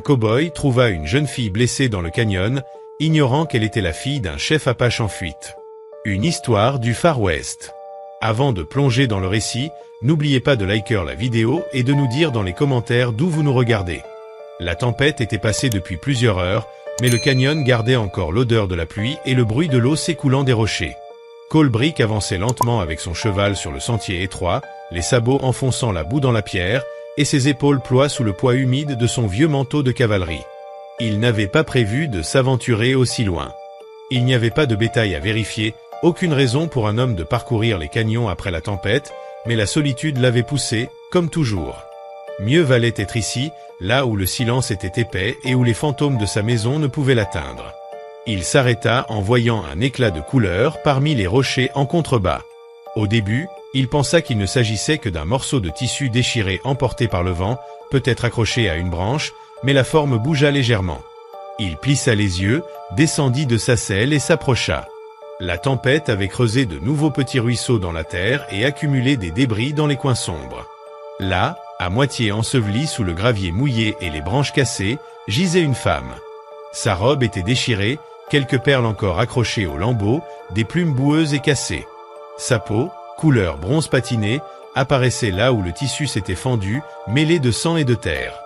cow-boy trouva une jeune fille blessée dans le canyon, ignorant qu'elle était la fille d'un chef Apache en fuite. Une histoire du Far West. Avant de plonger dans le récit, n'oubliez pas de liker la vidéo et de nous dire dans les commentaires d'où vous nous regardez. La tempête était passée depuis plusieurs heures, mais le canyon gardait encore l'odeur de la pluie et le bruit de l'eau s'écoulant des rochers. Cole Brick avançait lentement avec son cheval sur le sentier étroit, les sabots enfonçant la boue dans la pierre, et ses épaules ploient sous le poids humide de son vieux manteau de cavalerie. Il n'avait pas prévu de s'aventurer aussi loin. Il n'y avait pas de bétail à vérifier, aucune raison pour un homme de parcourir les canyons après la tempête, mais la solitude l'avait poussé, comme toujours. Mieux valait être ici, là où le silence était épais et où les fantômes de sa maison ne pouvaient l'atteindre. Il s'arrêta en voyant un éclat de couleur parmi les rochers en contrebas. Au début, il pensa qu'il ne s'agissait que d'un morceau de tissu déchiré emporté par le vent, peut-être accroché à une branche, mais la forme bougea légèrement. Il plissa les yeux, descendit de sa selle et s'approcha. La tempête avait creusé de nouveaux petits ruisseaux dans la terre et accumulé des débris dans les coins sombres. Là, à moitié ensevelie sous le gravier mouillé et les branches cassées, gisait une femme. Sa robe était déchirée, quelques perles encore accrochées aux lambeaux, des plumes boueuses et cassées. Sa peau, couleur bronze patiné, apparaissait là où le tissu s'était fendu, mêlé de sang et de terre.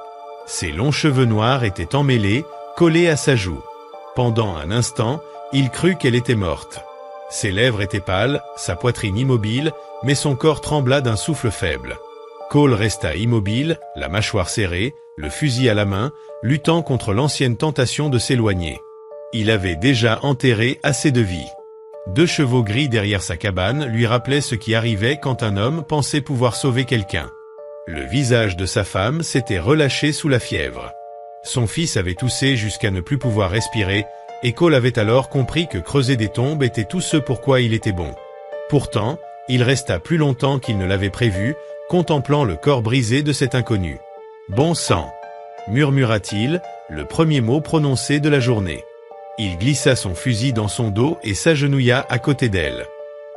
Ses longs cheveux noirs étaient emmêlés, collés à sa joue. Pendant un instant, il crut qu'elle était morte. Ses lèvres étaient pâles, sa poitrine immobile, mais son corps trembla d'un souffle faible. Cole resta immobile, la mâchoire serrée, le fusil à la main, luttant contre l'ancienne tentation de s'éloigner. Il avait déjà enterré assez de vie. 2 chevaux gris derrière sa cabane lui rappelaient ce qui arrivait quand un homme pensait pouvoir sauver quelqu'un. Le visage de sa femme s'était relâché sous la fièvre. Son fils avait toussé jusqu'à ne plus pouvoir respirer, et Cole avait alors compris que creuser des tombes était tout ce pour quoi il était bon. Pourtant, il resta plus longtemps qu'il ne l'avait prévu, contemplant le corps brisé de cet inconnu. « Bon sang !» murmura-t-il, le premier mot prononcé de la journée. Il glissa son fusil dans son dos et s'agenouilla à côté d'elle.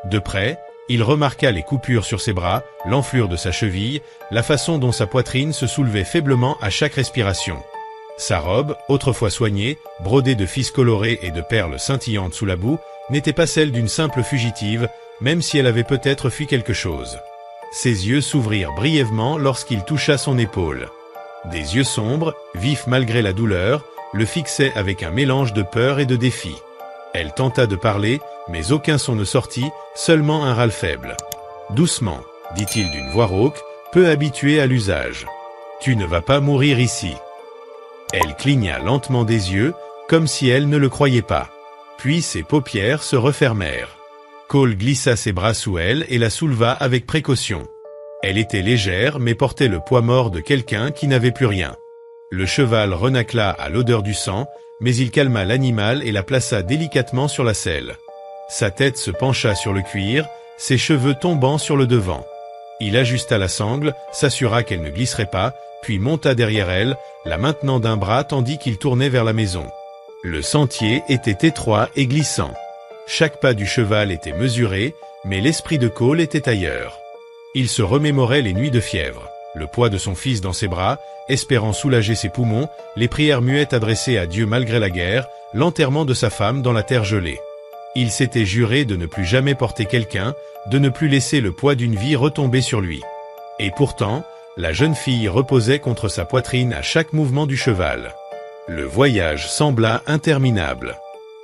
De près, il remarqua les coupures sur ses bras, l'enflure de sa cheville, la façon dont sa poitrine se soulevait faiblement à chaque respiration. Sa robe, autrefois soignée, brodée de fils colorés et de perles scintillantes sous la boue, n'était pas celle d'une simple fugitive, même si elle avait peut-être fui quelque chose. Ses yeux s'ouvrirent brièvement lorsqu'il toucha son épaule. Des yeux sombres, vifs malgré la douleur, le fixaient avec un mélange de peur et de défi. Elle tenta de parler, mais aucun son ne sortit, seulement un râle faible. « Doucement », dit-il d'une voix rauque, peu habituée à l'usage. « Tu ne vas pas mourir ici. » Elle cligna lentement des yeux, comme si elle ne le croyait pas. Puis ses paupières se refermèrent. Cole glissa ses bras sous elle et la souleva avec précaution. Elle était légère mais portait le poids mort de quelqu'un qui n'avait plus rien. Le cheval renâcla à l'odeur du sang, mais il calma l'animal et la plaça délicatement sur la selle. Sa tête se pencha sur le cuir, ses cheveux tombant sur le devant. Il ajusta la sangle, s'assura qu'elle ne glisserait pas, puis monta derrière elle, la maintenant d'un bras tandis qu'il tournait vers la maison. Le sentier était étroit et glissant. Chaque pas du cheval était mesuré, mais l'esprit de Cole était ailleurs. Il se remémorait les nuits de fièvre, le poids de son fils dans ses bras, espérant soulager ses poumons, les prières muettes adressées à Dieu malgré la guerre, l'enterrement de sa femme dans la terre gelée. Il s'était juré de ne plus jamais porter quelqu'un, de ne plus laisser le poids d'une vie retomber sur lui. Et pourtant, la jeune fille reposait contre sa poitrine à chaque mouvement du cheval. Le voyage sembla interminable.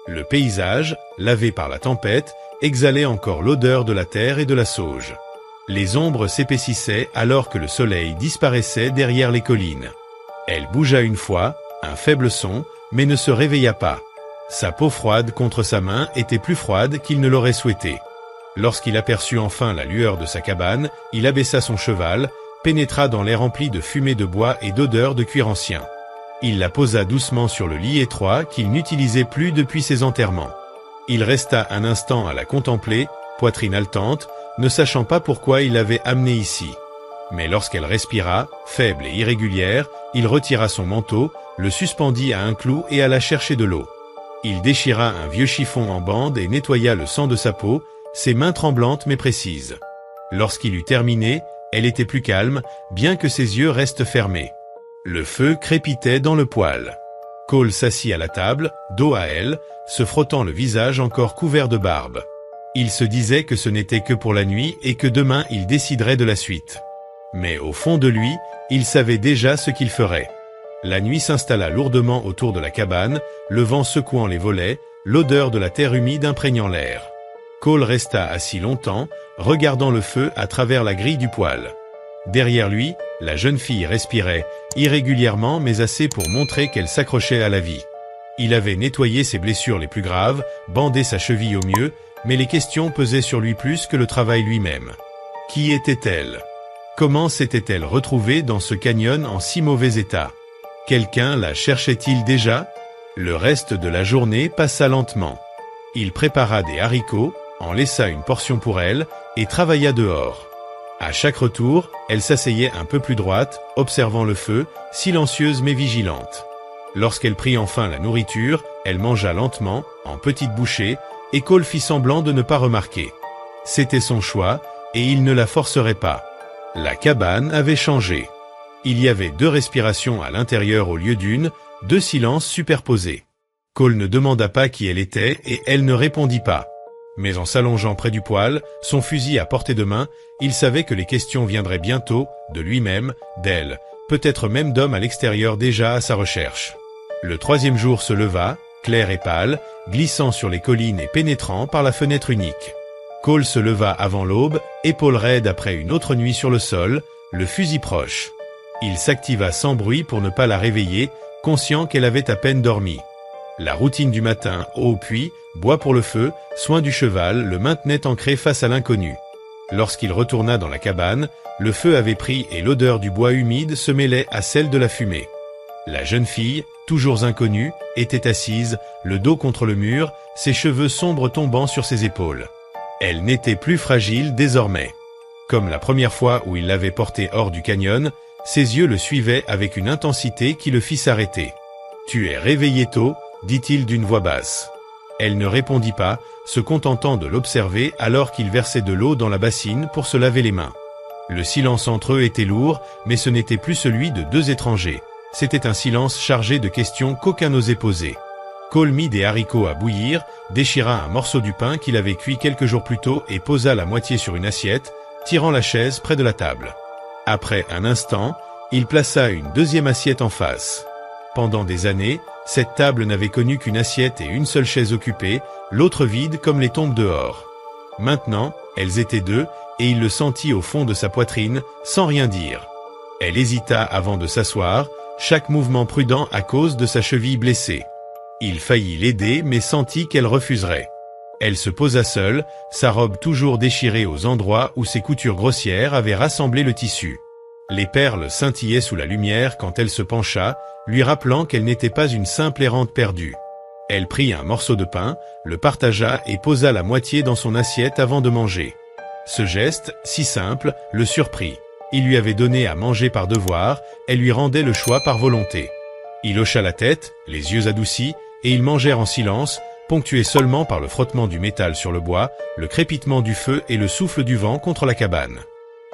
Le paysage, lavé par la tempête, exhalait encore l'odeur de la terre et de la sauge. Les ombres s'épaississaient alors que le soleil disparaissait derrière les collines. Elle bougea une fois, un faible son, mais ne se réveilla pas. Sa peau froide contre sa main était plus froide qu'il ne l'aurait souhaité. Lorsqu'il aperçut enfin la lueur de sa cabane, il abaissa son cheval, pénétra dans l'air rempli de fumée de bois et d'odeur de cuir ancien. Il la posa doucement sur le lit étroit qu'il n'utilisait plus depuis ses enterrements. Il resta un instant à la contempler, poitrine haletante, ne sachant pas pourquoi il l'avait amenée ici. Mais lorsqu'elle respira, faible et irrégulière, il retira son manteau, le suspendit à un clou et alla chercher de l'eau. Il déchira un vieux chiffon en bande et nettoya le sang de sa peau, ses mains tremblantes mais précises. Lorsqu'il eut terminé, elle était plus calme, bien que ses yeux restent fermés. Le feu crépitait dans le poêle. Cole s'assit à la table, dos à elle, se frottant le visage encore couvert de barbe. Il se disait que ce n'était que pour la nuit et que demain il déciderait de la suite. Mais au fond de lui, il savait déjà ce qu'il ferait. La nuit s'installa lourdement autour de la cabane, le vent secouant les volets, l'odeur de la terre humide imprégnant l'air. Cole resta assis longtemps, regardant le feu à travers la grille du poêle. Derrière lui, la jeune fille respirait, irrégulièrement mais assez pour montrer qu'elle s'accrochait à la vie. Il avait nettoyé ses blessures les plus graves, bandé sa cheville au mieux, mais les questions pesaient sur lui plus que le travail lui-même. Qui était-elle? Comment s'était-elle retrouvée dans ce canyon en si mauvais état? Quelqu'un la cherchait-il déjà? Le reste de la journée passa lentement. Il prépara des haricots, en laissa une portion pour elle, et travailla dehors. À chaque retour, elle s'asseyait un peu plus droite, observant le feu, silencieuse mais vigilante. Lorsqu'elle prit enfin la nourriture, elle mangea lentement, en petites bouchées, et Cole fit semblant de ne pas remarquer. C'était son choix, et il ne la forcerait pas. La cabane avait changé. Il y avait 2 respirations à l'intérieur au lieu d'une, 2 silences superposés. Cole ne demanda pas qui elle était et elle ne répondit pas. Mais en s'allongeant près du poêle, son fusil à portée de main, il savait que les questions viendraient bientôt, de lui-même, d'elle, peut-être même d'hommes à l'extérieur déjà à sa recherche. Le 3e jour se leva, clair et pâle, glissant sur les collines et pénétrant par la fenêtre unique. Cole se leva avant l'aube, épaules raides après une autre nuit sur le sol, le fusil proche. Il s'activa sans bruit pour ne pas la réveiller, conscient qu'elle avait à peine dormi. La routine du matin, eau puis, bois pour le feu, soin du cheval le maintenait ancré face à l'inconnu. Lorsqu'il retourna dans la cabane, le feu avait pris et l'odeur du bois humide se mêlait à celle de la fumée. La jeune fille, toujours inconnue, était assise, le dos contre le mur, ses cheveux sombres tombant sur ses épaules. Elle n'était plus fragile désormais. Comme la première fois où il l'avait portée hors du canyon, ses yeux le suivaient avec une intensité qui le fit s'arrêter. « Tu es réveillé tôt », dit-il d'une voix basse. Elle ne répondit pas, se contentant de l'observer alors qu'il versait de l'eau dans la bassine pour se laver les mains. Le silence entre eux était lourd, mais ce n'était plus celui de 2 étrangers. C'était un silence chargé de questions qu'aucun n'osait poser. Cole mit des haricots à bouillir, déchira un morceau du pain qu'il avait cuit quelques jours plus tôt et posa la moitié sur une assiette, tirant la chaise près de la table. Après un instant, il plaça une 2e assiette en face. Pendant des années, cette table n'avait connu qu'une assiette et une seule chaise occupée, l'autre vide comme les tombes dehors. Maintenant, elles étaient 2, et il le sentit au fond de sa poitrine, sans rien dire. Elle hésita avant de s'asseoir, chaque mouvement prudent à cause de sa cheville blessée. Il faillit l'aider mais sentit qu'elle refuserait. Elle se posa seule, sa robe toujours déchirée aux endroits où ses coutures grossières avaient rassemblé le tissu. Les perles scintillaient sous la lumière quand elle se pencha, lui rappelant qu'elle n'était pas une simple errante perdue. Elle prit un morceau de pain, le partagea et posa la moitié dans son assiette avant de manger. Ce geste, si simple, le surprit. Il lui avait donné à manger par devoir, elle lui rendait le choix par volonté. Il hocha la tête, les yeux adoucis, et ils mangèrent en silence, ponctués seulement par le frottement du métal sur le bois, le crépitement du feu et le souffle du vent contre la cabane.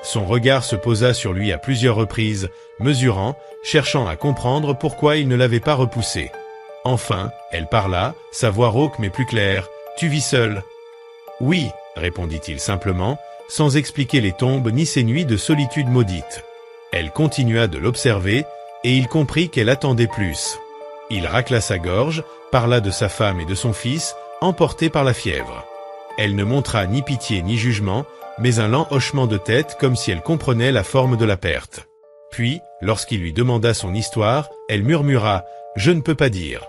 Son regard se posa sur lui à plusieurs reprises, mesurant, cherchant à comprendre pourquoi il ne l'avait pas repoussé. Enfin, elle parla, sa voix rauque mais plus claire. « Tu vis seul ?» ?»« Oui, » répondit-il simplement, sans expliquer les tombes ni ces nuits de solitude maudite. Elle continua de l'observer, et il comprit qu'elle attendait plus. Il racla sa gorge, parla de sa femme et de son fils, emporté par la fièvre. Elle ne montra ni pitié ni jugement, mais un lent hochement de tête comme si elle comprenait la forme de la perte. Puis, lorsqu'il lui demanda son histoire, elle murmura « Je ne peux pas dire ».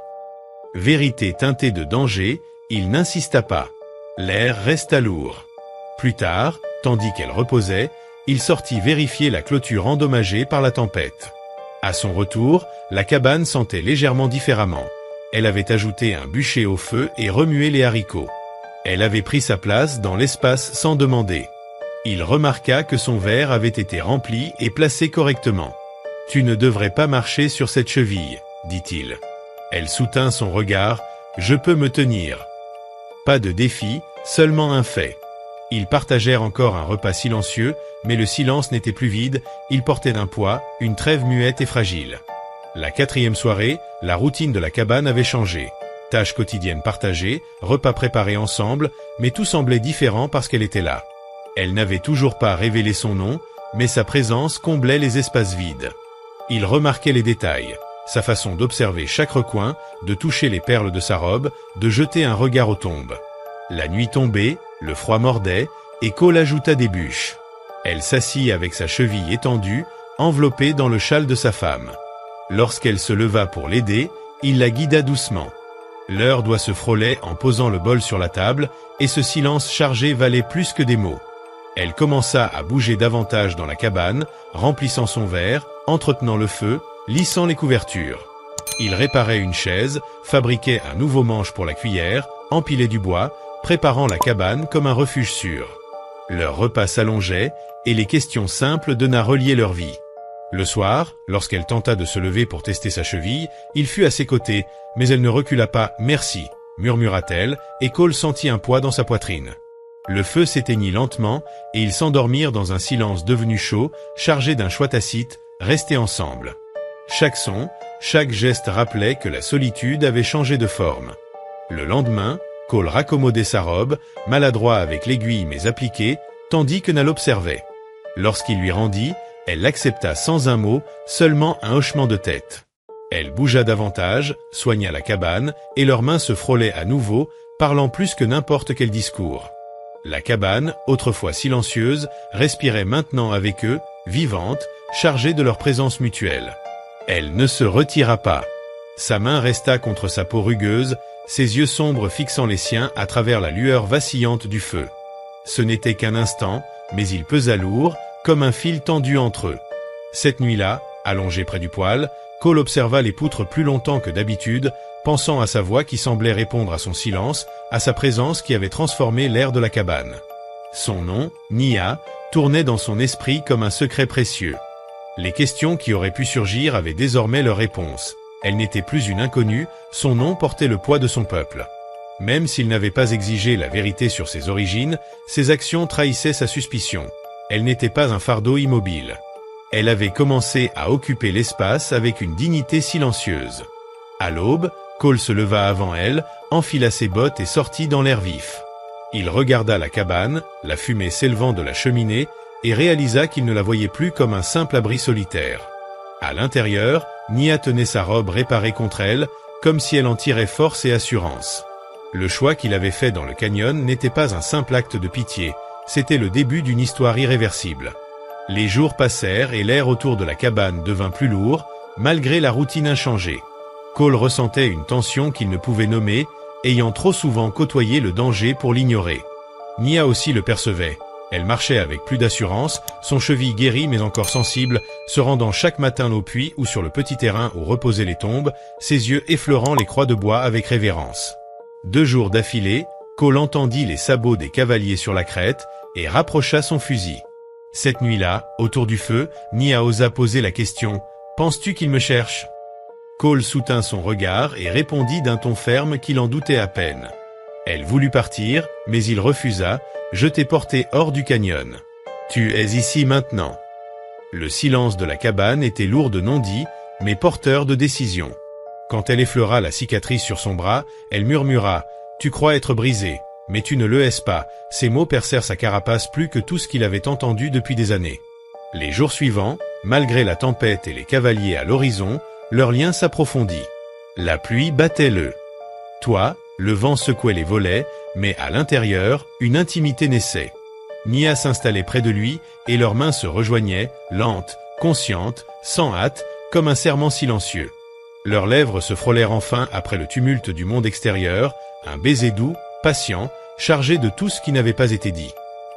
Vérité teintée de danger, il n'insista pas. L'air resta lourd. Plus tard, tandis qu'elle reposait, il sortit vérifier la clôture endommagée par la tempête. À son retour, la cabane sentait légèrement différemment. Elle avait ajouté un bûcher au feu et remué les haricots. Elle avait pris sa place dans l'espace sans demander. Il remarqua que son verre avait été rempli et placé correctement. « Tu ne devrais pas marcher sur cette cheville, » dit-il. Elle soutint son regard. « Je peux me tenir. » Pas de défi, seulement un fait. Ils partagèrent encore un repas silencieux, mais le silence n'était plus vide, il portait d'un poids, une trêve muette et fragile. La 4e soirée, la routine de la cabane avait changé. Tâches quotidiennes partagées, repas préparés ensemble, mais tout semblait différent parce qu'elle était là. Elle n'avait toujours pas révélé son nom, mais sa présence comblait les espaces vides. Il remarquait les détails, sa façon d'observer chaque recoin, de toucher les perles de sa robe, de jeter un regard aux tombes. La nuit tombait, le froid mordait, et Cole ajouta des bûches. Elle s'assit avec sa cheville étendue, enveloppée dans le châle de sa femme. Lorsqu'elle se leva pour l'aider, il la guida doucement. L'heure doit se frôler en posant le bol sur la table, et ce silence chargé valait plus que des mots. Elle commença à bouger davantage dans la cabane, remplissant son verre, entretenant le feu, lissant les couvertures. Il réparait une chaise, fabriquait un nouveau manche pour la cuillère, empilait du bois, préparant la cabane comme un refuge sûr. Leur repas s'allongeait, et les questions simples donnaient à relier leur vie. Le soir, lorsqu'elle tenta de se lever pour tester sa cheville, il fut à ses côtés, mais elle ne recula pas. « Merci », murmura-t-elle, et Cole sentit un poids dans sa poitrine. Le feu s'éteignit lentement, et ils s'endormirent dans un silence devenu chaud, chargé d'un choix tacite, rester ensemble. Chaque son, chaque geste rappelait que la solitude avait changé de forme. Le lendemain, Cole raccommodait sa robe, maladroit avec l'aiguille mais appliquée, tandis que Nal l'observait. Lorsqu'il lui rendit, elle l'accepta sans un mot, seulement un hochement de tête. Elle bougea davantage, soigna la cabane, et leurs mains se frôlaient à nouveau, parlant plus que n'importe quel discours. La cabane, autrefois silencieuse, respirait maintenant avec eux, vivante, chargée de leur présence mutuelle. Elle ne se retira pas. Sa main resta contre sa peau rugueuse, ses yeux sombres fixant les siens à travers la lueur vacillante du feu. Ce n'était qu'un instant, mais il pesa lourd, comme un fil tendu entre eux. Cette nuit-là, allongé près du poêle, Cole observa les poutres plus longtemps que d'habitude, pensant à sa voix qui semblait répondre à son silence, à sa présence qui avait transformé l'air de la cabane. Son nom, Nia, tournait dans son esprit comme un secret précieux. Les questions qui auraient pu surgir avaient désormais leur réponse. Elle n'était plus une inconnue, son nom portait le poids de son peuple. Même s'il n'avait pas exigé la vérité sur ses origines, ses actions trahissaient sa suspicion. Elle n'était pas un fardeau immobile. Elle avait commencé à occuper l'espace avec une dignité silencieuse. À l'aube, Cole se leva avant elle, enfila ses bottes et sortit dans l'air vif. Il regarda la cabane, la fumée s'élevant de la cheminée, et réalisa qu'il ne la voyait plus comme un simple abri solitaire. À l'intérieur, Nia tenait sa robe réparée contre elle, comme si elle en tirait force et assurance. Le choix qu'il avait fait dans le canyon n'était pas un simple acte de pitié, c'était le début d'une histoire irréversible. Les jours passèrent et l'air autour de la cabane devint plus lourd, malgré la routine inchangée. Cole ressentait une tension qu'il ne pouvait nommer, ayant trop souvent côtoyé le danger pour l'ignorer. Nia aussi le percevait. Elle marchait avec plus d'assurance, son cheville guérie mais encore sensible, se rendant chaque matin au puits ou sur le petit terrain où reposaient les tombes, ses yeux effleurant les croix de bois avec révérence. 2 jours d'affilée, Cole entendit les sabots des cavaliers sur la crête et rapprocha son fusil. Cette nuit-là, autour du feu, Nia osa poser la question « Penses-tu qu'il me cherche ?» Cole soutint son regard et répondit d'un ton ferme qu'il en doutait à peine. Elle voulut partir, mais il refusa « Je t'ai porté hors du canyon. Tu es ici maintenant. » Le silence de la cabane était lourd de non-dits, mais porteur de décision. Quand elle effleura la cicatrice sur son bras, elle murmura « Tu crois être brisé, mais tu ne le es pas. » Ces mots percèrent sa carapace plus que tout ce qu'il avait entendu depuis des années. Les jours suivants, malgré la tempête et les cavaliers à l'horizon, leur lien s'approfondit. La pluie battait le toit, le vent secouait les volets, mais à l'intérieur, une intimité naissait. Nia s'installait près de lui, et leurs mains se rejoignaient, lentes, conscientes, sans hâte, comme un serment silencieux. Leurs lèvres se frôlèrent enfin après le tumulte du monde extérieur, un baiser doux, patient, chargé de tout ce qui n'avait pas été dit.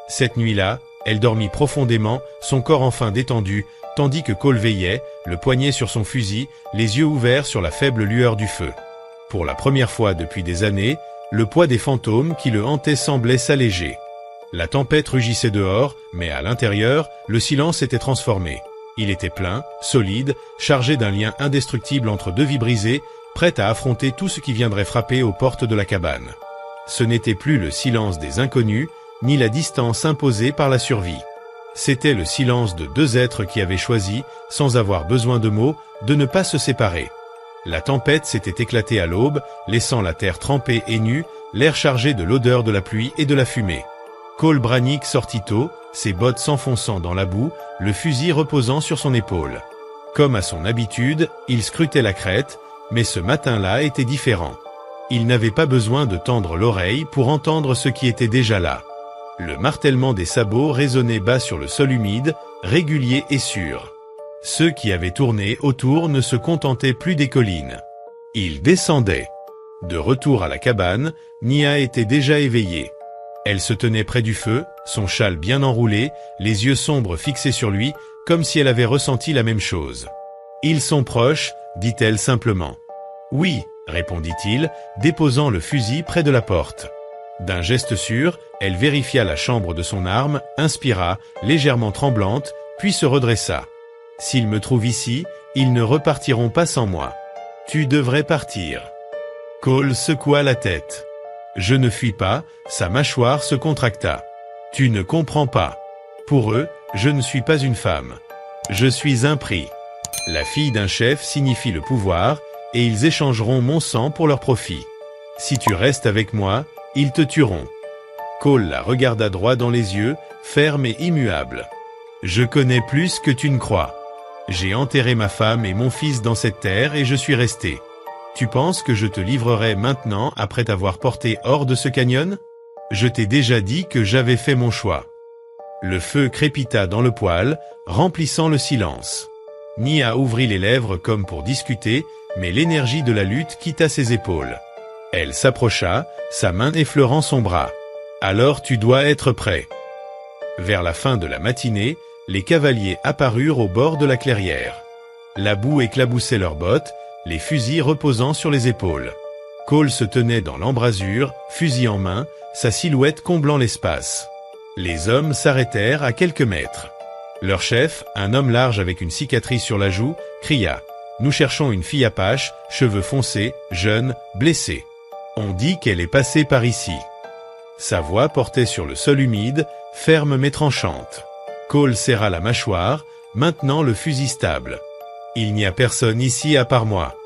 Cette nuit-là, elle dormit profondément, son corps enfin détendu, tandis que Cole veillait, le poignet sur son fusil, les yeux ouverts sur la faible lueur du feu. Pour la première fois depuis des années, le poids des fantômes qui le hantaient semblait s'alléger. La tempête rugissait dehors, mais à l'intérieur, le silence s'était transformé. Il était plein, solide, chargé d'un lien indestructible entre 2 vies brisées, prêtes à affronter tout ce qui viendrait frapper aux portes de la cabane. Ce n'était plus le silence des inconnus, ni la distance imposée par la survie. C'était le silence de deux êtres qui avaient choisi, sans avoir besoin de mots, de ne pas se séparer. La tempête s'était éclatée à l'aube, laissant la terre trempée et nue, l'air chargé de l'odeur de la pluie et de la fumée. Cole Brannick sortit tôt, ses bottes s'enfonçant dans la boue, le fusil reposant sur son épaule. Comme à son habitude, il scrutait la crête, mais ce matin-là était différent. Il n'avait pas besoin de tendre l'oreille pour entendre ce qui était déjà là. Le martèlement des sabots résonnait bas sur le sol humide, régulier et sûr. Ceux qui avaient tourné autour ne se contentaient plus des collines. Ils descendaient. De retour à la cabane, Nia était déjà éveillée. Elle se tenait près du feu, son châle bien enroulé, les yeux sombres fixés sur lui, comme si elle avait ressenti la même chose. « Ils sont proches », dit-elle simplement. « Oui », répondit-il, déposant le fusil près de la porte. D'un geste sûr, elle vérifia la chambre de son arme, inspira, légèrement tremblante, puis se redressa. « S'ils me trouvent ici, ils ne repartiront pas sans moi. Tu devrais partir. » Cole secoua la tête. « Je ne fuis pas », sa mâchoire se contracta. « Tu ne comprends pas. Pour eux, je ne suis pas une femme. Je suis un prix. La fille d'un chef signifie le pouvoir, et ils échangeront mon sang pour leur profit. Si tu restes avec moi, ils te tueront. » Cole la regarda droit dans les yeux, ferme et immuable. « Je connais plus que tu ne crois. J'ai enterré ma femme et mon fils dans cette terre et je suis resté. Tu penses que je te livrerai maintenant après t'avoir porté hors de ce canyon? Je t'ai déjà dit que j'avais fait mon choix. » Le feu crépita dans le poêle, remplissant le silence. Nia ouvrit les lèvres comme pour discuter, mais l'énergie de la lutte quitta ses épaules. Elle s'approcha, sa main effleurant son bras. « Alors tu dois être prêt. » Vers la fin de la matinée, les cavaliers apparurent au bord de la clairière. La boue éclaboussait leurs bottes, les fusils reposant sur les épaules. Cole se tenait dans l'embrasure, fusil en main, sa silhouette comblant l'espace. Les hommes s'arrêtèrent à quelques mètres. Leur chef, un homme large avec une cicatrice sur la joue, cria « Nous cherchons une fille apache, cheveux foncés, jeune, blessée. On dit qu'elle est passée par ici. » Sa voix portait sur le sol humide, ferme mais tranchante. Cole serra la mâchoire, maintenant le fusil stable. « Il n'y a personne ici à part moi. »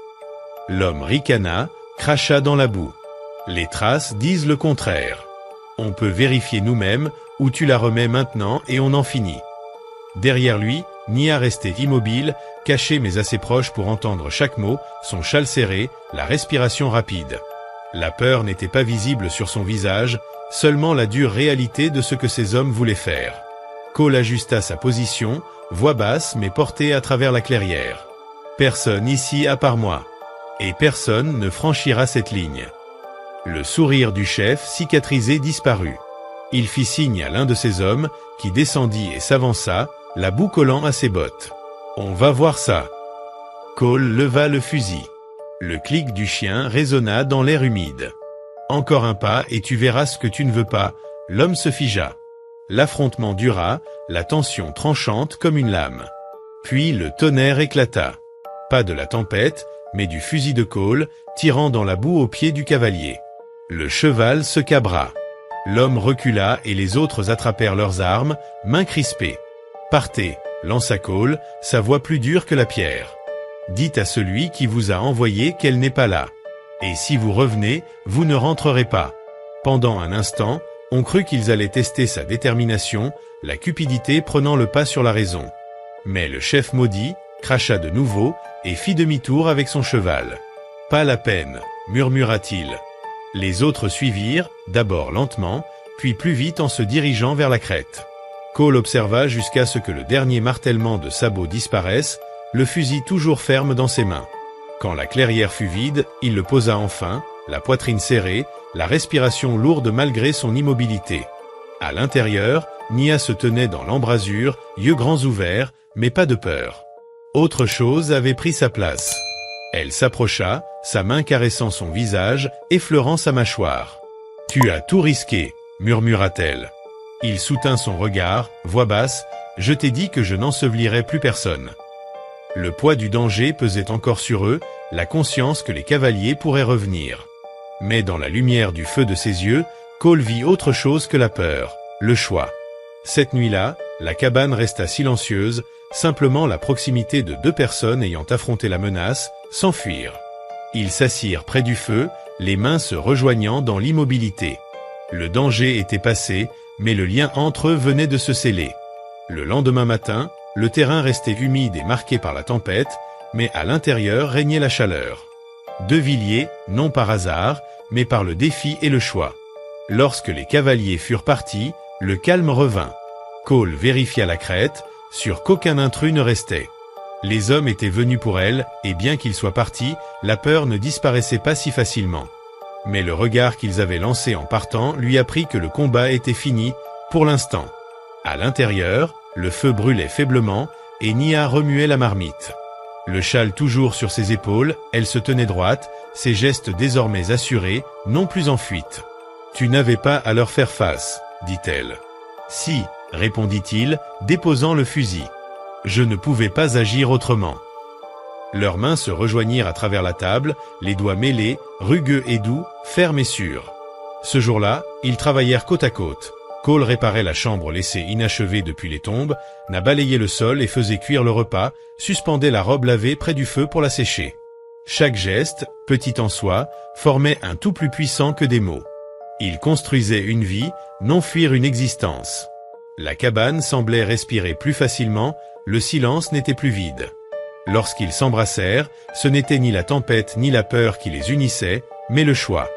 L'homme ricana, cracha dans la boue. « Les traces disent le contraire. On peut vérifier nous-mêmes, ou tu la remets maintenant et on en finit. » Derrière lui, Nia restait immobile, caché mais assez proche pour entendre chaque mot, son châle serré, la respiration rapide. La peur n'était pas visible sur son visage, seulement la dure réalité de ce que ces hommes voulaient faire. Cole ajusta sa position, voix basse mais portée à travers la clairière. « Personne ici à part moi. Et personne ne franchira cette ligne. » Le sourire du chef cicatrisé disparut. Il fit signe à l'un de ses hommes, qui descendit et s'avança, la boue collant à ses bottes. « On va voir ça. » Cole leva le fusil. Le clic du chien résonna dans l'air humide. « Encore un pas et tu verras ce que tu ne veux pas. » L'homme se figea. L'affrontement dura, la tension tranchante comme une lame. Puis le tonnerre éclata. Pas de la tempête, mais du fusil de Cole, tirant dans la boue au pied du cavalier. Le cheval se cabra. L'homme recula et les autres attrapèrent leurs armes, mains crispées. « Partez », lança Cole, sa voix plus dure que la pierre. « Dites à celui qui vous a envoyé qu'elle n'est pas là. Et si vous revenez, vous ne rentrerez pas. » Pendant un instant, on crut qu'ils allaient tester sa détermination, la cupidité prenant le pas sur la raison. Mais le chef maudit cracha de nouveau et fit demi-tour avec son cheval. « Pas la peine », murmura-t-il. Les autres suivirent, d'abord lentement, puis plus vite en se dirigeant vers la crête. Cole observa jusqu'à ce que le dernier martèlement de sabots disparaisse, le fusil toujours ferme dans ses mains. Quand la clairière fut vide, il le posa enfin, la poitrine serrée, la respiration lourde malgré son immobilité. À l'intérieur, Nia se tenait dans l'embrasure, yeux grands ouverts, mais pas de peur. Autre chose avait pris sa place. Elle s'approcha, sa main caressant son visage, effleurant sa mâchoire. « Tu as tout risqué », murmura-t-elle. Il soutint son regard, voix basse, « Je t'ai dit que je n'ensevelirais plus personne. » Le poids du danger pesait encore sur eux, la conscience que les cavaliers pourraient revenir. Mais dans la lumière du feu de ses yeux, Cole vit autre chose que la peur, le choix. Cette nuit-là, la cabane resta silencieuse, simplement la proximité de deux personnes ayant affronté la menace, s'enfuir. Ils s'assirent près du feu, les mains se rejoignant dans l'immobilité. Le danger était passé, mais le lien entre eux venait de se sceller. Le lendemain matin, le terrain restait humide et marqué par la tempête, mais à l'intérieur régnait la chaleur. De Villiers, non par hasard, mais par le défi et le choix. Lorsque les cavaliers furent partis, le calme revint. Cole vérifia la crête, sûr qu'aucun intrus ne restait. Les hommes étaient venus pour elle, et bien qu'ils soient partis, la peur ne disparaissait pas si facilement. Mais le regard qu'ils avaient lancé en partant lui apprit que le combat était fini, pour l'instant. À l'intérieur, le feu brûlait faiblement, et Nia remuait la marmite. Le châle toujours sur ses épaules, elle se tenait droite, ses gestes désormais assurés, non plus en fuite. « Tu n'avais pas à leur faire face, » dit-elle. « Si, » répondit-il, déposant le fusil. « Je ne pouvais pas agir autrement. » Leurs mains se rejoignirent à travers la table, les doigts mêlés, rugueux et doux, fermes et sûrs. Ce jour-là, ils travaillèrent côte à côte. Cole réparait la chambre laissée inachevée depuis les tombes, Nia balayait le sol et faisait cuire le repas, suspendait la robe lavée près du feu pour la sécher. Chaque geste, petit en soi, formait un tout plus puissant que des mots. Ils construisaient une vie, non fuir une existence. La cabane semblait respirer plus facilement, le silence n'était plus vide. Lorsqu'ils s'embrassèrent, ce n'était ni la tempête ni la peur qui les unissaient, mais le choix.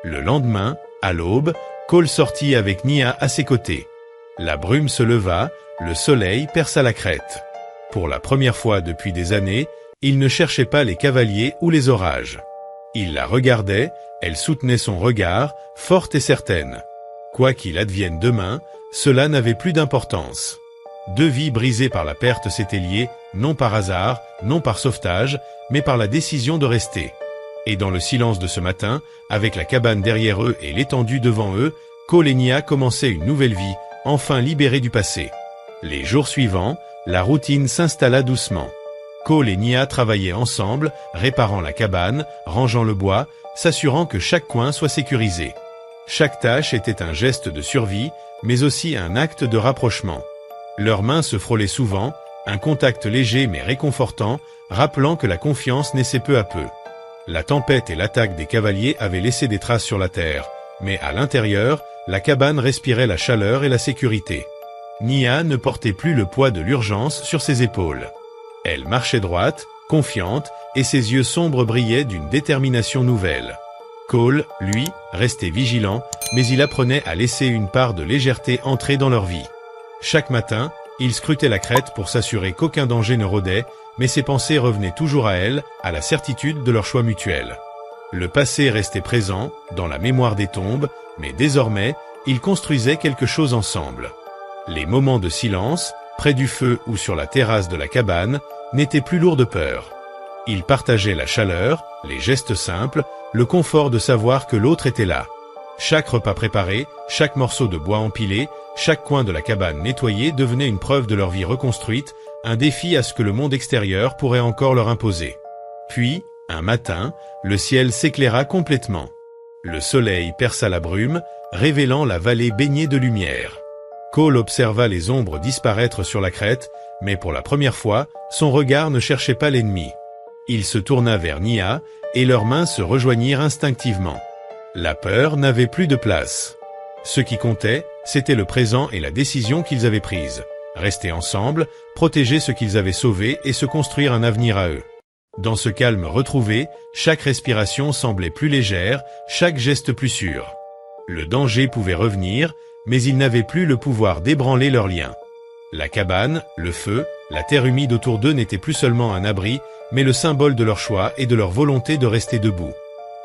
Le lendemain, à l'aube, Cole sortit avec Nia à ses côtés. La brume se leva, le soleil perça la crête. Pour la première fois depuis des années, il ne cherchait pas les cavaliers ou les orages. Il la regardait, elle soutenait son regard, forte et certaine. Quoi qu'il advienne demain, cela n'avait plus d'importance. Deux vies brisées par la perte s'étaient liées, non par hasard, non par sauvetage, mais par la décision de rester. Et dans le silence de ce matin, avec la cabane derrière eux et l'étendue devant eux, Cole et Nia commençaient une nouvelle vie, enfin libérés du passé. Les jours suivants, la routine s'installa doucement. Cole et Nia travaillaient ensemble, réparant la cabane, rangeant le bois, s'assurant que chaque coin soit sécurisé. Chaque tâche était un geste de survie, mais aussi un acte de rapprochement. Leurs mains se frôlaient souvent, un contact léger mais réconfortant, rappelant que la confiance naissait peu à peu. La tempête et l'attaque des cavaliers avaient laissé des traces sur la terre, mais à l'intérieur, la cabane respirait la chaleur et la sécurité. Nia ne portait plus le poids de l'urgence sur ses épaules. Elle marchait droite, confiante, et ses yeux sombres brillaient d'une détermination nouvelle. Cole, lui, restait vigilant, mais il apprenait à laisser une part de légèreté entrer dans leur vie. Chaque matin, il scrutait la crête pour s'assurer qu'aucun danger ne rôdait, mais ses pensées revenaient toujours à elle, à la certitude de leur choix mutuel. Le passé restait présent, dans la mémoire des tombes, mais désormais, ils construisaient quelque chose ensemble. Les moments de silence, près du feu ou sur la terrasse de la cabane, n'étaient plus lourds de peur. Ils partageaient la chaleur, les gestes simples, le confort de savoir que l'autre était là. Chaque repas préparé, chaque morceau de bois empilé, chaque coin de la cabane nettoyé devenait une preuve de leur vie reconstruite, un défi à ce que le monde extérieur pourrait encore leur imposer. Puis, un matin, le ciel s'éclaira complètement. Le soleil perça la brume, révélant la vallée baignée de lumière. Cole observa les ombres disparaître sur la crête, mais pour la première fois, son regard ne cherchait pas l'ennemi. Il se tourna vers Nia, et leurs mains se rejoignirent instinctivement. La peur n'avait plus de place. Ce qui comptait, c'était le présent et la décision qu'ils avaient prise. Rester ensemble, protéger ce qu'ils avaient sauvé et se construire un avenir à eux. Dans ce calme retrouvé, chaque respiration semblait plus légère, chaque geste plus sûr. Le danger pouvait revenir, mais ils n'avaient plus le pouvoir d'ébranler leurs liens. La cabane, le feu, la terre humide autour d'eux n'étaient plus seulement un abri, mais le symbole de leur choix et de leur volonté de rester debout.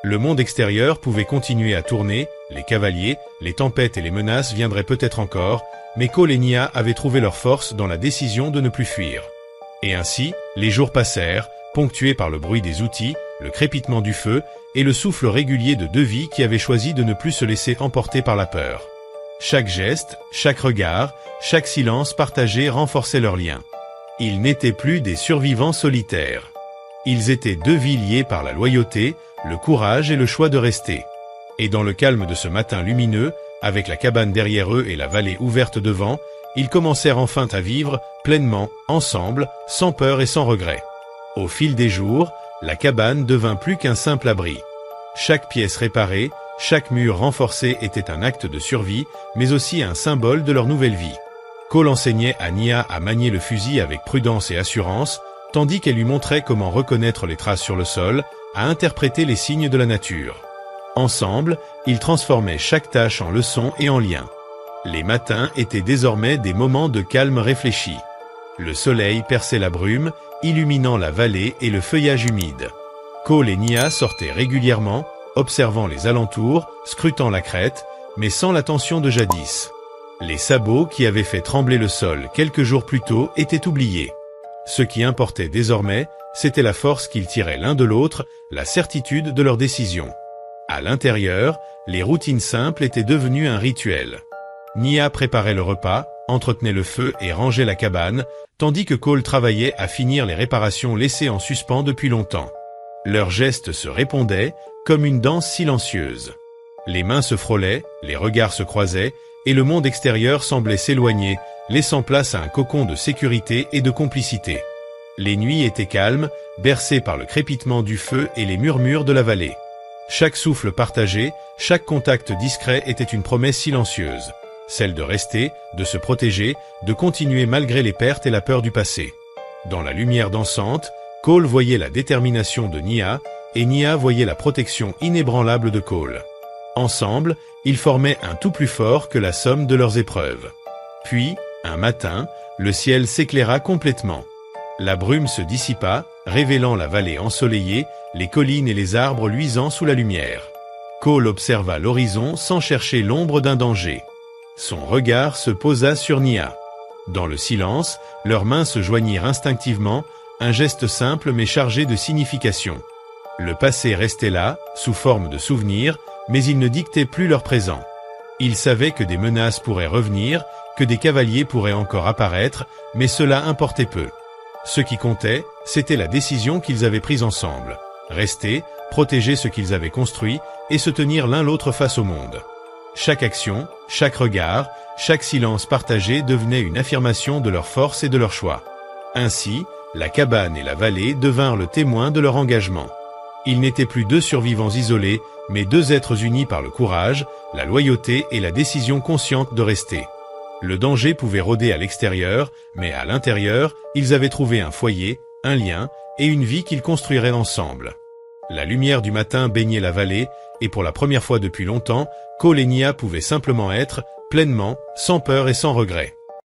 Le monde extérieur pouvait continuer à tourner, les cavaliers, les tempêtes et les menaces viendraient peut-être encore, mais Cole et Nia avaient trouvé leur force dans la décision de ne plus fuir. Et ainsi, les jours passèrent, ponctués par le bruit des outils, le crépitement du feu et le souffle régulier de deux vies qui avaient choisi de ne plus se laisser emporter par la peur. Chaque geste, chaque regard, chaque silence partagé renforçait leur lien. Ils n'étaient plus des survivants solitaires. Ils étaient deux vies liées par la loyauté, le courage et le choix de rester. Et dans le calme de ce matin lumineux, avec la cabane derrière eux et la vallée ouverte devant, Ils commencèrent enfin à vivre pleinement, ensemble, sans peur et sans regret. Au fil des jours, la cabane devint plus qu'un simple abri. Chaque pièce réparée, chaque mur renforcé était un acte de survie, mais aussi un symbole de leur nouvelle vie. Cole enseignait à Nia à manier le fusil avec prudence et assurance, tandis qu'elle lui montrait comment reconnaître les traces sur le sol, à interpréter les signes de la nature. Ensemble, ils transformaient chaque tâche en leçon et en lien. Les matins étaient désormais des moments de calme réfléchi. Le soleil perçait la brume, illuminant la vallée et le feuillage humide. Cole et Nia sortaient régulièrement, observant les alentours, scrutant la crête, mais sans l'attention de jadis. Les sabots qui avaient fait trembler le sol quelques jours plus tôt étaient oubliés. Ce qui importait désormais, c'était la force qu'ils tiraient l'un de l'autre, la certitude de leur décision. À l'intérieur, les routines simples étaient devenues un rituel. Nia préparait le repas, entretenait le feu et rangeait la cabane, tandis que Cole travaillait à finir les réparations laissées en suspens depuis longtemps. Leurs gestes se répondaient, comme une danse silencieuse. Les mains se frôlaient, les regards se croisaient, et le monde extérieur semblait s'éloigner, laissant place à un cocon de sécurité et de complicité. Les nuits étaient calmes, bercées par le crépitement du feu et les murmures de la vallée. Chaque souffle partagé, chaque contact discret était une promesse silencieuse. Celle de rester, de se protéger, de continuer malgré les pertes et la peur du passé. Dans la lumière dansante, Cole voyait la détermination de Nia, et Nia voyait la protection inébranlable de Cole. Ensemble, ils formaient un tout plus fort que la somme de leurs épreuves. Puis, un matin, le ciel s'éclaira complètement. La brume se dissipa, révélant la vallée ensoleillée, les collines et les arbres luisant sous la lumière. Cole observa l'horizon sans chercher l'ombre d'un danger. Son regard se posa sur Nia. Dans le silence, leurs mains se joignirent instinctivement, un geste simple mais chargé de signification. Le passé restait là, sous forme de souvenirs, mais il ne dictait plus leur présent. Ils savaient que des menaces pourraient revenir, que des cavaliers pourraient encore apparaître, mais cela importait peu. Ce qui comptait, c'était la décision qu'ils avaient prise ensemble. Rester, protéger ce qu'ils avaient construit, et se tenir l'un l'autre face au monde. Chaque action, chaque regard, chaque silence partagé devenait une affirmation de leur force et de leur choix. Ainsi, la cabane et la vallée devinrent le témoin de leur engagement. Ils n'étaient plus deux survivants isolés, mais deux êtres unis par le courage, la loyauté et la décision consciente de rester. Le danger pouvait rôder à l'extérieur, mais à l'intérieur, ils avaient trouvé un foyer, un lien et une vie qu'ils construiraient ensemble. La lumière du matin baignait la vallée, et pour la première fois depuis longtemps, Cole et Nia pouvaient simplement être, pleinement, sans peur et sans regret.